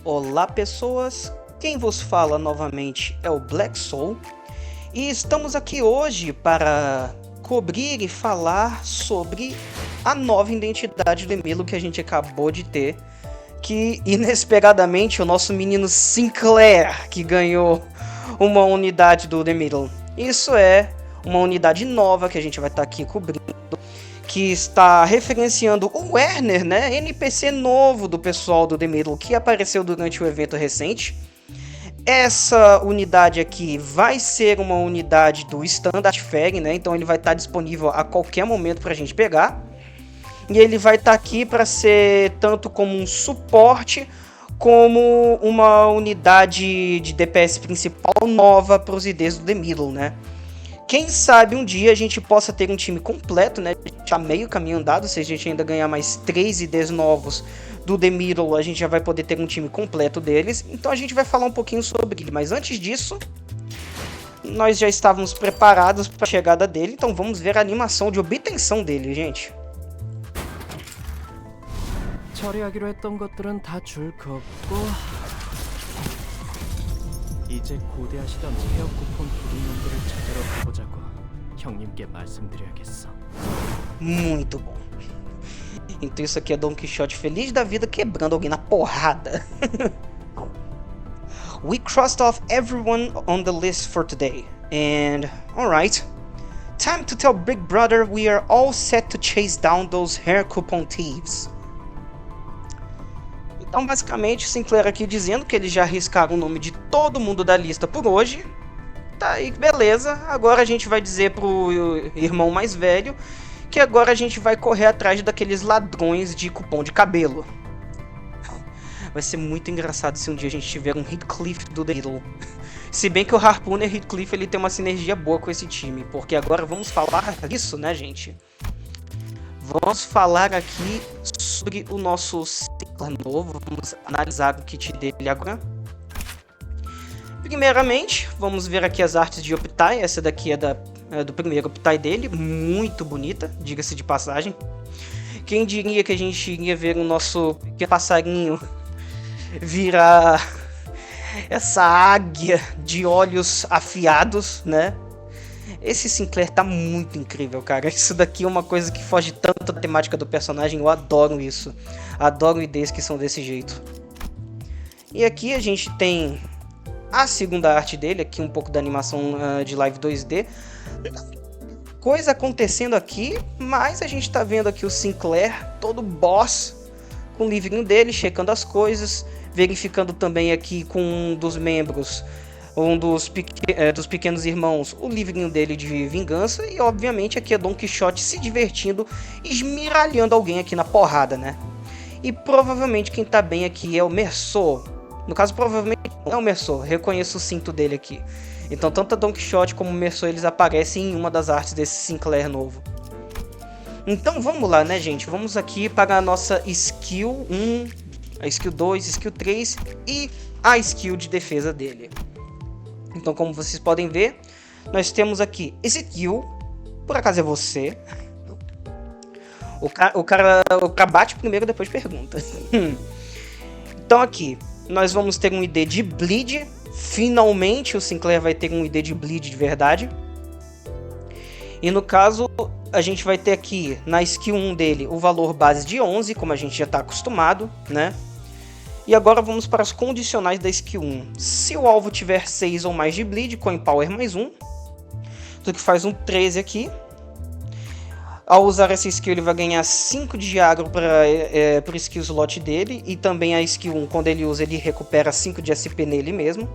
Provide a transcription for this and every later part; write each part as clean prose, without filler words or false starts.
Olá pessoas, quem vos fala novamente é o Black Soul e estamos aqui hoje para cobrir e falar sobre a nova identidade do Emilo que a gente acabou de ter, que inesperadamente o nosso menino Sinclair que ganhou uma unidade do The Middle. Isso é uma unidade nova que a gente vai estar aqui cobrindo, que está referenciando o Werner, né? NPC novo do pessoal do The Middle que apareceu durante o evento recente. Essa unidade aqui vai ser uma unidade do Standard Fairy, né? Então ele vai estar disponível a qualquer momento para a gente pegar. E ele vai estar aqui para ser tanto como um suporte, como uma unidade de DPS principal nova para os IDs do The Middle, né? Quem sabe um dia a gente possa ter um time completo, né? Já meio caminho andado, se a gente ainda ganhar mais 3 IDs novos do The Middle, a gente já vai poder ter um time completo deles. Então a gente vai falar um pouquinho sobre ele, mas antes disso, nós já estávamos preparados para a chegada dele, então vamos ver a animação de obtenção dele, gente. 처리하기로 했던 것들은 다 줄 거고 이제 고대하시던 체력 쿠폰 부리놈들을 찾으러 가보자고 형님께 말씀드려야겠어. Muito bom. Então isso aqui é Don Quixote feliz da vida quebrando alguém na porrada. We crossed off everyone on the list for today. And, alright. Time to tell Big Brother we are all set to chase down those hair coupon thieves. Então, basicamente, Sinclair aqui dizendo que eles já arriscaram o nome de todo mundo da lista por hoje. Tá aí, beleza. Agora a gente vai dizer pro irmão mais velho que agora a gente vai correr atrás daqueles ladrões de cupom de cabelo. Vai ser muito engraçado se um dia a gente tiver um Heathcliff do The Middle. Se bem que o Harpooner Heathcliff ele tem uma sinergia boa com esse time, porque agora vamos falar disso, né, gente? Vamos falar aqui sobre o nosso Sinclair novo, vamos analisar o kit dele agora. Primeiramente, vamos ver aqui as artes de Optai, essa daqui é do primeiro Optai dele, muito bonita, diga-se de passagem. Quem diria que a gente iria ver o nosso pequeno passarinho virar essa águia de olhos afiados, né? Esse Sinclair tá muito incrível, cara. Isso daqui é uma coisa que foge tanto da temática do personagem. Eu adoro isso. Adoro ideias que são desse jeito. E aqui a gente tem a segunda arte dele. Aqui um pouco da animação de live 2D. Coisa acontecendo aqui. Mas a gente tá vendo aqui o Sinclair, todo boss, com o livrinho dele, checando as coisas. Verificando também aqui com um dos membros, dos pequenos irmãos, o livrinho dele de vingança. E obviamente aqui é Don Quixote se divertindo, esmiralhando alguém aqui na porrada, né? E provavelmente quem tá bem aqui é o Merceau. No caso, provavelmente não é o Merceau, reconheço o cinto dele aqui. Então tanto a Don Quixote como o Merceau eles aparecem em uma das artes desse Sinclair novo. Então vamos lá, né, gente? Vamos aqui para a nossa skill 1, a skill 2, skill 3 e a skill de defesa dele. Então, como vocês podem ver, nós temos aqui esse kill, por acaso é você. O cara bate primeiro, depois pergunta. Então aqui, nós vamos ter um ID de bleed. Finalmente o Sinclair vai ter um ID de bleed de verdade. E no caso, a gente vai ter aqui na skill 1 dele o valor base de 11, como a gente já está acostumado, né? E agora vamos para as condicionais da skill 1. Se o alvo tiver 6 ou mais de bleed, Coin Power mais 1. O que faz um 13 aqui. Ao usar essa skill ele vai ganhar 5 de agro para o skill slot dele. E também a skill 1, quando ele usa, ele recupera 5 de SP nele mesmo.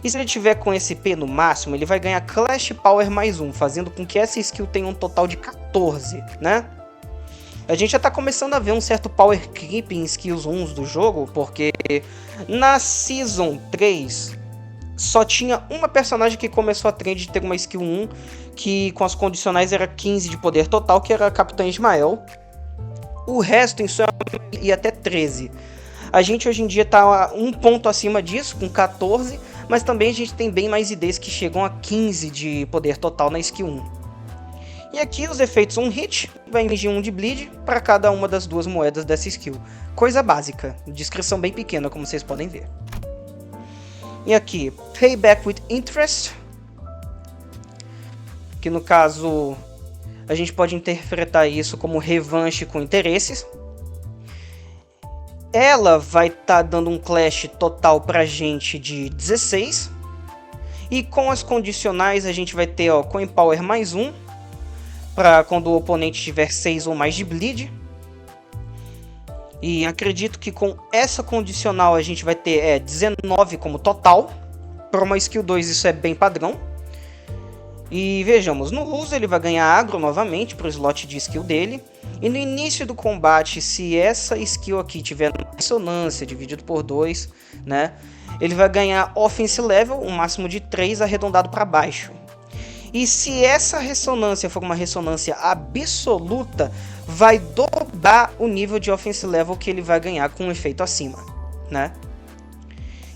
E se ele tiver com SP no máximo, ele vai ganhar Clash Power mais 1. Fazendo com que essa skill tenha um total de 14, né? A gente já tá começando a ver um certo power creep em skills 1 do jogo, porque na Season 3 só tinha uma personagem que começou a trend de ter uma skill 1, que com as condicionais era 15 de poder total, que era a Capitã Ismael. O resto em sua ia até 13. A gente hoje em dia tá um ponto acima disso, com 14, mas também a gente tem bem mais IDs que chegam a 15 de poder total na skill 1. E aqui os efeitos 1 hit vai infligir 1 de bleed para cada uma das duas moedas dessa skill. coisa básica, descrição bem pequena, como vocês podem ver. E aqui, Payback with Interest, que no caso a gente pode interpretar isso como revanche com interesses. Ela vai estar dando um clash total pra gente de 16. E com as condicionais a gente vai ter Coin Power mais 1, para quando o oponente tiver 6 ou mais de bleed. E acredito que com essa condicional a gente vai ter 19 como total. Para uma skill 2 isso é bem padrão. E vejamos, no uso ele vai ganhar agro novamente para o slot de skill dele. E no início do combate, se essa skill aqui tiver ressonância dividido por 2, né, ele vai ganhar offense level, um máximo de 3 arredondado para baixo. E se essa ressonância for uma ressonância absoluta, vai dobrar o nível de offense level que ele vai ganhar com um efeito acima, né?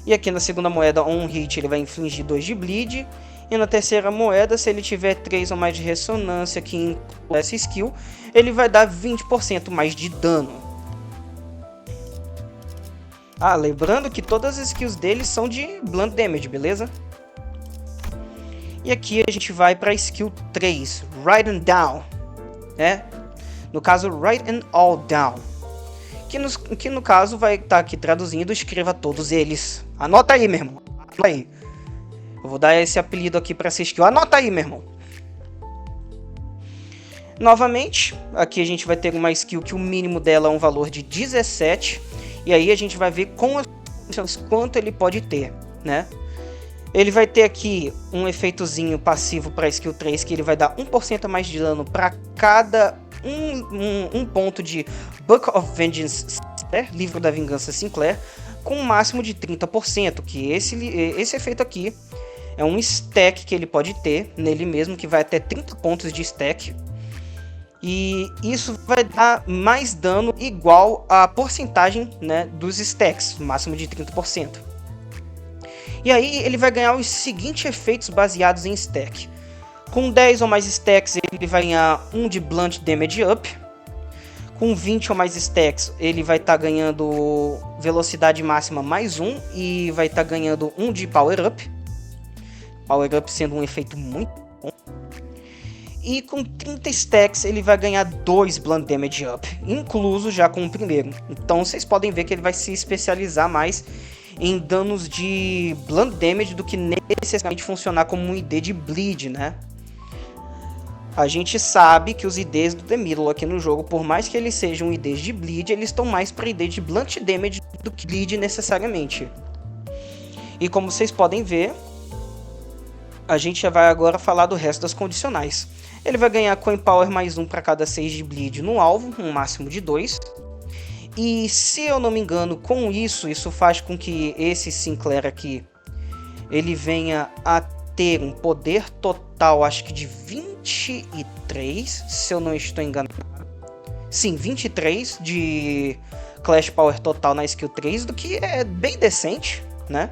E aqui na segunda moeda, on hit, ele vai infligir 2 de bleed. E na terceira moeda, se ele tiver 3 ou mais de ressonância que inclui essa skill, ele vai dar 20% mais de dano. Ah, lembrando que todas as skills dele são de blunt damage, beleza? E aqui a gente vai para a skill 3, Write and Down, né? No caso, Write and All Down. Que no caso vai estar aqui traduzindo, escreva todos eles. Anota aí, meu irmão. Anota aí. Eu vou dar esse apelido aqui para essa skill. Anota aí, meu irmão. Novamente, aqui a gente vai ter uma skill que o mínimo dela é um valor de 17. E aí a gente vai ver com as condições quanto ele pode ter, né? Ele vai ter aqui um efeitozinho passivo para a skill 3, que ele vai dar 1% a mais de dano para cada um ponto de Book of Vengeance Sinclair, Livro da Vingança Sinclair, com um máximo de 30%, que esse efeito aqui é um stack que ele pode ter nele mesmo, que vai até 30 pontos de stack. E isso vai dar mais dano igual à porcentagem, né, dos stacks, máximo de 30%. E aí ele vai ganhar os seguintes efeitos baseados em stack. Com 10 ou mais stacks ele vai ganhar 1 de Blunt Damage Up. Com 20 ou mais stacks ele vai estar ganhando velocidade máxima mais 1 e vai estar ganhando 1 de Power Up. Power Up sendo um efeito muito bom. E com 30 stacks ele vai ganhar 2 Blunt Damage Up, incluso já com o primeiro. Então vocês podem ver que ele vai se especializar mais em danos de Blunt Damage do que necessariamente funcionar como um ID de Bleed, né? A gente sabe que os IDs do The Middle aqui no jogo, por mais que eles sejam IDs de Bleed, eles estão mais para ID de Blunt Damage do que Bleed necessariamente. E como vocês podem ver, a gente já vai agora falar do resto das condicionais. Ele vai ganhar Coin Power mais 1 para cada 6 de Bleed no alvo, um máximo de 2. E se eu não me engano, com isso faz com que esse Sinclair aqui, ele venha a ter um poder total, acho que de 23, se eu não estou enganado. Sim, 23 de Clash Power total na skill 3, do que é bem decente, né?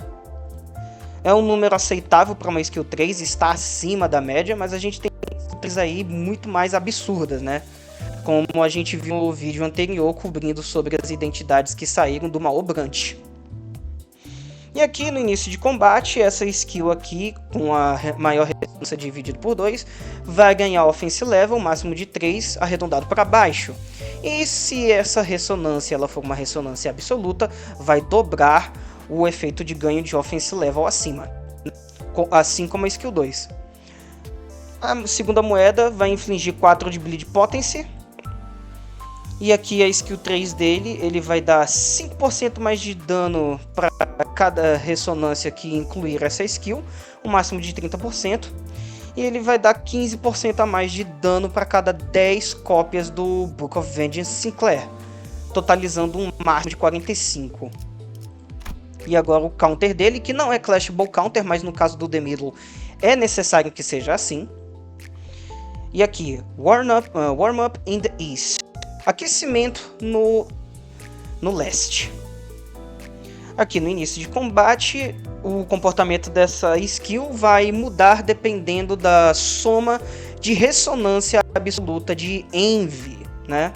É um número aceitável para uma skill 3, está acima da média, mas a gente tem skills aí muito mais absurdas, né? Como a gente viu no vídeo anterior cobrindo sobre as identidades que saíram do Maobrant. E aqui no início de combate, essa skill aqui, com a maior ressonância dividido por 2, vai ganhar offense level, máximo de 3, arredondado para baixo. E se essa ressonância ela for uma ressonância absoluta, vai dobrar o efeito de ganho de offense level acima, assim como a skill 2. A segunda moeda vai infligir 4 de Bleed Potency. E aqui a skill 3 dele, ele vai dar 5% mais de dano para cada ressonância que incluir essa skill, um máximo de 30%. E ele vai dar 15% a mais de dano para cada 10 cópias do Book of Vengeance Sinclair, totalizando um máximo de 45. E agora o counter dele, que não é Clashable Counter, mas no caso do The Middle é necessário que seja assim. E aqui, Warm Up in the East. Aquecimento no leste. Aqui no início de combate, o comportamento dessa skill vai mudar dependendo da soma de ressonância absoluta de Envy, né?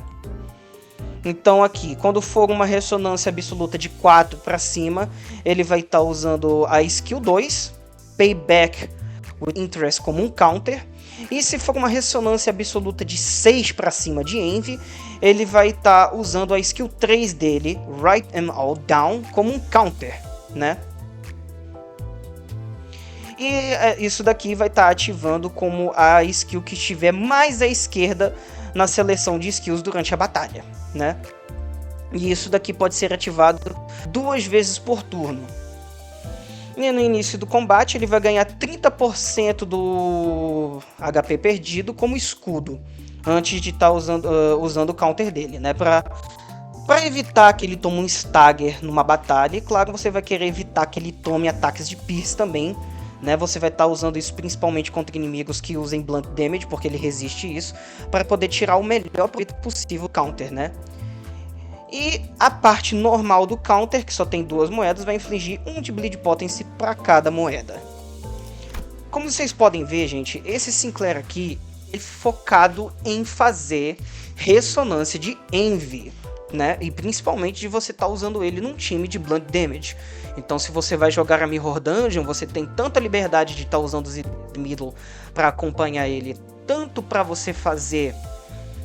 Então aqui, quando for uma ressonância absoluta de 4 para cima, ele vai estar usando a skill 2, Payback with Interest como um counter. E se for uma ressonância absoluta de 6 para cima de Envy, ele vai estar usando a skill 3 dele, Write Them All Down, como um counter, né? E isso daqui vai estar ativando como a skill que estiver mais à esquerda na seleção de skills durante a batalha, né? E isso daqui pode ser ativado 2 vezes por turno. E no início do combate ele vai ganhar 30% do HP perdido como escudo, antes de estar usando o counter dele, né? Para evitar que ele tome um stagger numa batalha. E claro, você vai querer evitar que ele tome ataques de pierce também, né? Você vai estar usando isso principalmente contra inimigos que usem blunt damage, porque ele resiste isso, para poder tirar o melhor possível counter, né? E a parte normal do counter, que só tem 2 moedas, vai infligir 1 de Bleed Potency para cada moeda. Como vocês podem ver, gente, esse Sinclair aqui é focado em fazer ressonância de Envy, né? E principalmente de você estar usando ele num time de blunt damage. Então se você vai jogar a Mirror Dungeon, você tem tanta liberdade de estar usando os middle para acompanhar ele, tanto para você fazer,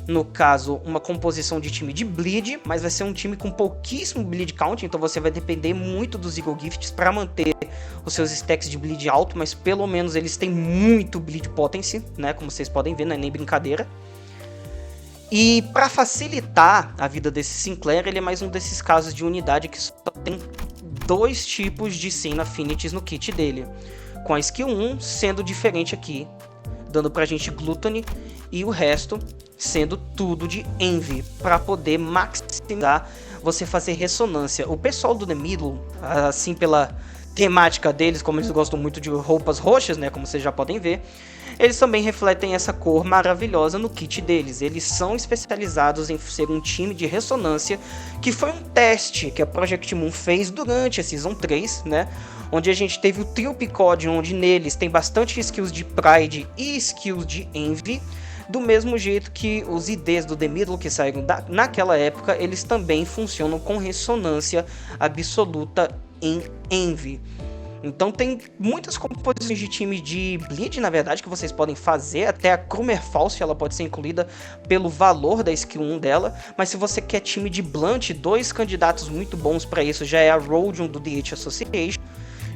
no caso, uma composição de time de bleed, mas vai ser um time com pouquíssimo bleed count, então você vai depender muito dos Eagle Gifts para manter os seus stacks de bleed alto, mas pelo menos eles têm muito bleed potency, né? Como vocês podem ver, não é nem brincadeira. E para facilitar a vida desse Sinclair, ele é mais um desses casos de unidade que só tem 2 tipos de Sin Affinities no kit dele, com a skill 1 sendo diferente aqui, dando pra gente Gluttony, e o resto sendo tudo de Envy, para poder maximizar você fazer ressonância. O pessoal do The Middle, assim pela temática deles, como eles gostam muito de roupas roxas, né, como vocês já podem ver, eles também refletem essa cor maravilhosa no kit deles. Eles são especializados em ser um time de ressonância, que foi um teste que a Project Moon fez durante a Season 3, né, onde a gente teve o trio Picod, onde neles tem bastante skills de Pride e skills de Envy, do mesmo jeito que os IDs do The Middle que saíram naquela época, eles também funcionam com ressonância absoluta em Envy. Então tem muitas composições de time de Bleed, na verdade, que vocês podem fazer. Até a Krumer False, ela pode ser incluída pelo valor da skill 1 dela. Mas se você quer time de Blunt, 2 candidatos muito bons para isso já é a Rodion do DH Association,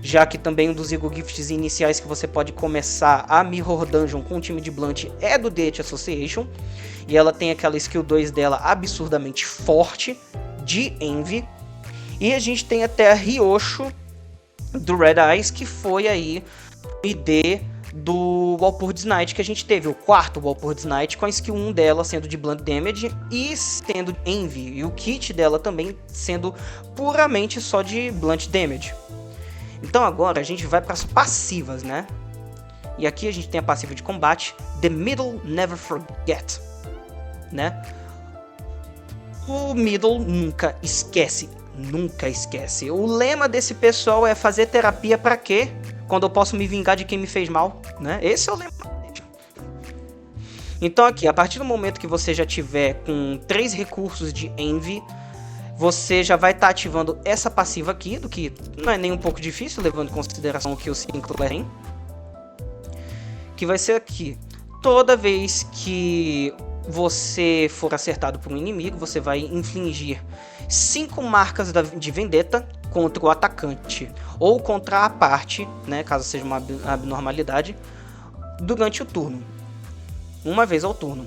já que também um dos Eagle Gifts iniciais que você pode começar a Mirror Dungeon com um time de Blunt é do DH Association, e ela tem aquela skill 2 dela absurdamente forte, de Envy. E a gente tem até a Ryosho do Red Eyes, que foi aí o ID do Walpurgis Night que a gente teve, o 4º Walpurgis Night, com a skill 1 dela sendo de Blunt Damage e sendo Envy, e o kit dela também sendo puramente só de Blunt Damage. Então agora a gente vai para as passivas, né? E aqui a gente tem a passiva de combate, The Middle Never Forget, né? O Middle nunca esquece, nunca esquece. O lema desse pessoal é fazer terapia para quê? Quando eu posso me vingar de quem me fez mal, né? Esse é o lema. Então aqui, a partir do momento que você já tiver com 3 recursos de Envy, você já vai estar ativando essa passiva aqui, do que não é nem um pouco difícil, levando em consideração o que o Sinclair tem. Que vai ser aqui. Toda vez que você for acertado por um inimigo, você vai infligir 5 marcas de vendetta contra o atacante, ou contra a parte, né, caso seja uma abnormalidade, durante o turno. Uma vez ao turno.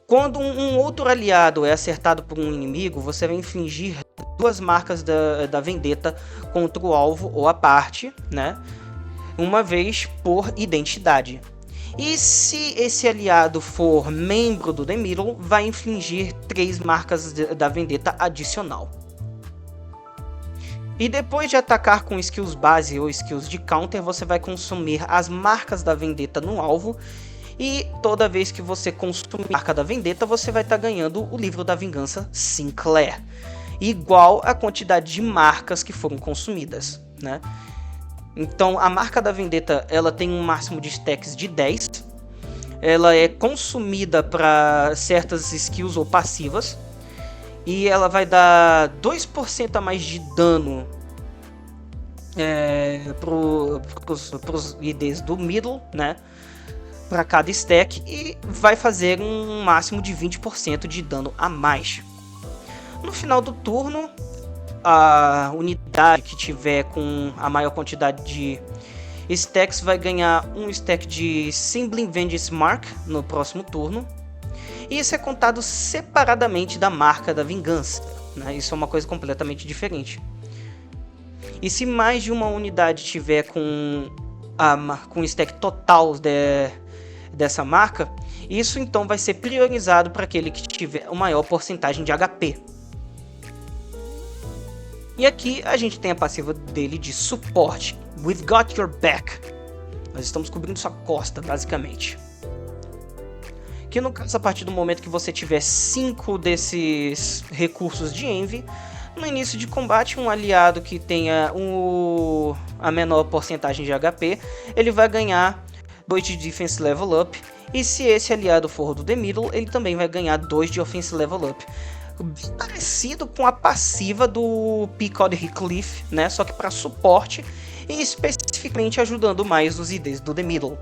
Quando um outro aliado é acertado por um inimigo, você vai infligir 2 marcas da vendetta contra o alvo ou a parte, né? Uma vez por identidade. E se esse aliado for membro do The Middle, vai infligir 3 marcas da vendetta adicional. E depois de atacar com skills base ou skills de counter, você vai consumir as marcas da vendetta no alvo. E toda vez que você consumir a marca da vendetta, você vai estar ganhando o livro da vingança Sinclair, igual a quantidade de marcas que foram consumidas, né? Então a marca da vendetta, ela tem um máximo de stacks de 10. Ela é consumida para certas skills ou passivas. E ela vai dar 2% a mais de dano pros IDs do middle, né? Para cada stack, e vai fazer um máximo de 20% de dano a mais. No final do turno, a unidade que tiver com a maior quantidade de stacks vai ganhar um stack de Sibling Vengeance Mark no próximo turno. E isso é contado separadamente da marca da vingança, né? Isso é uma coisa completamente diferente. E se mais de uma unidade tiver com o stack total dessa marca, isso então vai ser priorizado para aquele que tiver a maior porcentagem de HP. E aqui a gente tem a passiva dele de suporte. We've got your back. Nós estamos cobrindo sua costa, basicamente. Que no caso, a partir do momento que você tiver 5 desses recursos de Envy, no início de combate, um aliado que tenha a menor porcentagem de HP, ele vai ganhar 2 de Defense Level Up. E se esse aliado for do The Middle, ele também vai ganhar 2 de Offense Level Up. Bem parecido com a passiva do Pequod Heathcliff, né? Só que para suporte e especificamente ajudando mais os IDs do The Middle.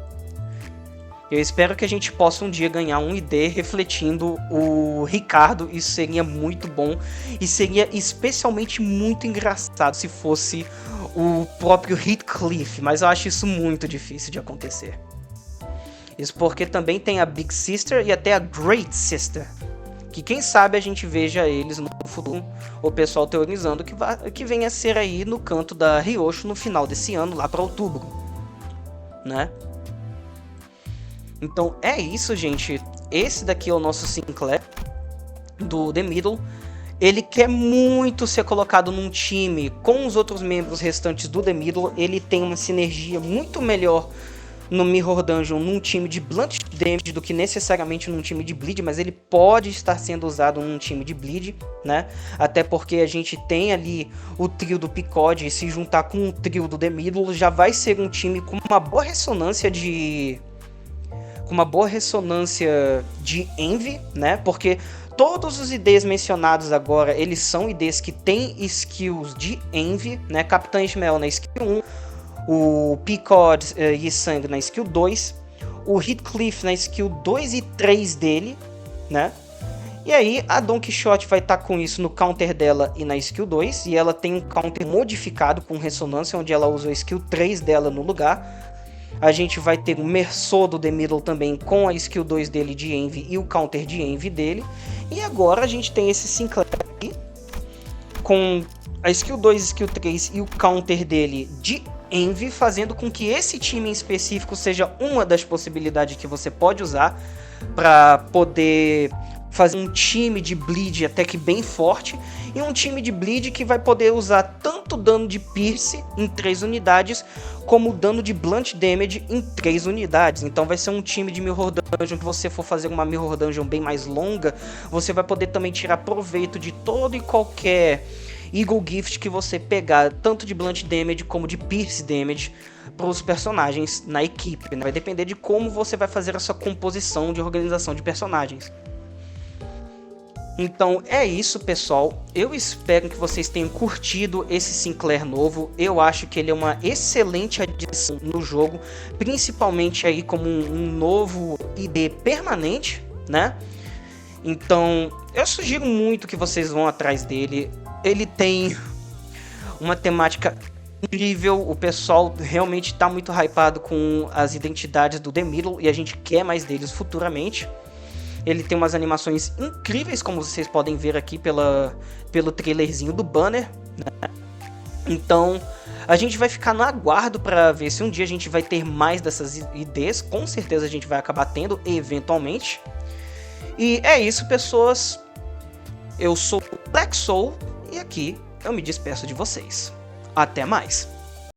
Eu espero que a gente possa um dia ganhar um ID refletindo o Ricardo. Isso seria muito bom e seria especialmente muito engraçado se fosse o próprio Heathcliff, mas eu acho isso muito difícil de acontecer. Isso porque também tem a Big Sister e até a Great Sister, que quem sabe a gente veja eles no futuro, o pessoal teorizando que venha a ser aí no canto da Ryosho no final desse ano, lá para outubro, né? Então é isso, gente. Esse daqui é o nosso Sinclair do The Middle. Ele quer muito ser colocado num time com os outros membros restantes do The Middle. Ele tem uma sinergia muito melhor no Mirror Dungeon num time de Blunt Damage do que necessariamente num time de Bleed, mas ele pode estar sendo usado num time de Bleed, né? Até porque a gente tem ali o trio do Pequod, e se juntar com o trio do The Middle já vai ser um time com uma boa ressonância de Envy, né? Porque todos os IDs mencionados agora, eles são IDs que têm skills de Envy, né? Capitã Ishmael na skill 1, o Pequod Yi-Sang na skill 2, o Heathcliff na skill 2 e 3 dele, né? E aí a Don Quixote vai estar com isso no counter dela e na skill 2, e ela tem um counter modificado com ressonância, onde ela usa a skill 3 dela no lugar. A gente vai ter o Merceau do The Middle também com a skill 2 dele de Envy e o counter de Envy dele. E agora a gente tem esse Sinclair aqui com a skill 2, skill 3 e o counter dele de Envy, fazendo com que esse time em específico seja uma das possibilidades que você pode usar para poder fazer um time de Bleed até que bem forte, e um time de Bleed que vai poder usar tanto dano de Pierce em 3 unidades, como dano de Blunt Damage em 3 unidades. Então vai ser um time de Mirror Dungeon que você for fazer uma Mirror Dungeon bem mais longa, você vai poder também tirar proveito de todo e qualquer Eagle Gift que você pegar, tanto de Blunt Damage como de Pierce Damage, para os personagens na equipe, né? Vai depender de como você vai fazer a sua composição de organização de personagens. Então é isso, pessoal. Eu espero que vocês tenham curtido esse Sinclair novo. Eu acho que ele é uma excelente adição no jogo, principalmente aí como um novo ID permanente, né? Então eu sugiro muito que vocês vão atrás dele. Ele tem uma temática incrível. O pessoal realmente está muito hypado com as identidades do The Middle e a gente quer mais deles futuramente. Ele tem umas animações incríveis, como vocês podem ver aqui pelo trailerzinho do banner, né? Então a gente vai ficar no aguardo para ver se um dia a gente vai ter mais dessas IDs. Com certeza a gente vai acabar tendo eventualmente. E é isso, pessoas. Eu sou o Black Soul e aqui eu me despeço de vocês. Até mais!